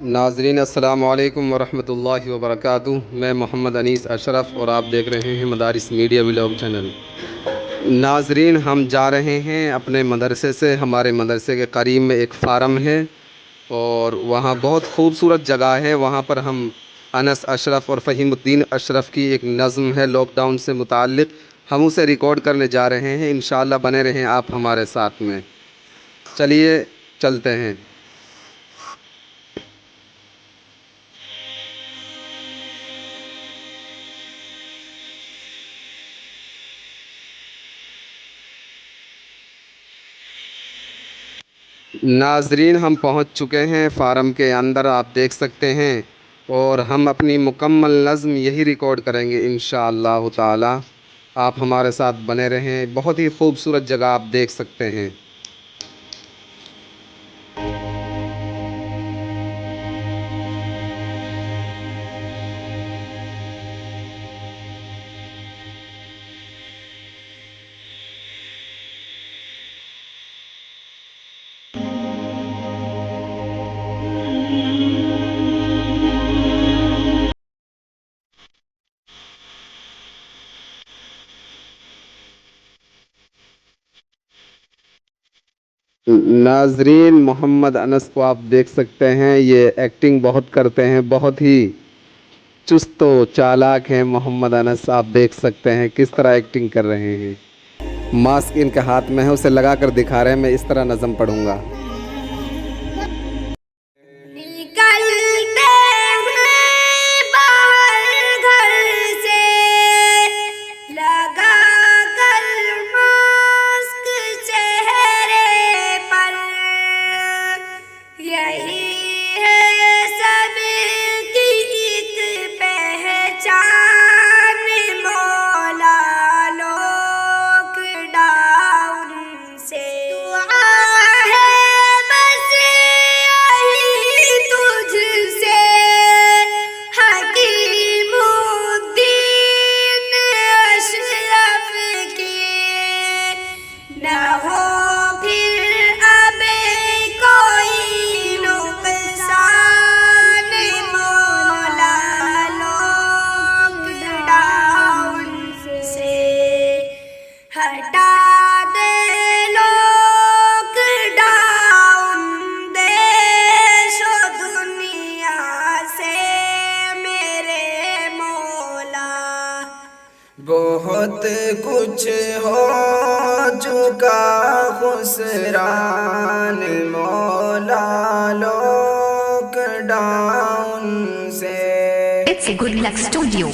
नाज़रीन अस्सलामु अलैकुम वरहमतुल्लाहि वबरकातुहू। मैं मोहम्मद अनीस अशरफ़ और आप देख रहे हैं मदारिस मीडिया व्लॉग चैनल। नाज़रीन, हम जा रहे हैं अपने मदरसे से। हमारे मदरसे के करीब में एक फार्म है और वहाँ बहुत खूबसूरत जगह है। वहाँ पर हम अनस अशरफ़ और फ़हीमुद्दीन अशरफ़ की एक नज़्म है लॉकडाउन से मुताल्लिक़, हम उसे रिकॉर्ड करने जा रहे हैं। इंशाअल्लाह बने रहें आप हमारे साथ में। चलिए चलते हैं। नाज़रीन, हम पहुंच चुके हैं फार्म के अंदर, आप देख सकते हैं। और हम अपनी मुकम्मल नज़्म यही रिकॉर्ड करेंगे इंशाअल्लाह ताला। आप हमारे साथ बने रहें। बहुत ही खूबसूरत जगह आप देख सकते हैं। नाज़रीन, मोहम्मद अनस को आप देख सकते हैं। ये एक्टिंग बहुत करते हैं, बहुत ही चुस्त व चालाक हैं मोहम्मद अनस। आप देख सकते हैं किस तरह एक्टिंग कर रहे हैं। मास्क इनके हाथ में है, उसे लगा कर दिखा रहे हैं। मैं इस तरह नज़म पढ़ूंगा। निकलते हैं बाहर घर से, लगा कर मास्क चेहरे पर, यही है सबकी एक पहचान मौला लॉकडाउन से। दुआ है बस यही तुझसे, हकीमुद्दीन अशरफ की, न हो फिर अब कोई नुकसान मौला लॉकडाउन से। हटा दे लॉकडाउन देश व दुनिया से मेरे मौला। बहुत कुछ हो चुका खुसरान मौला लॉकडाउन से। It's a good luck studio.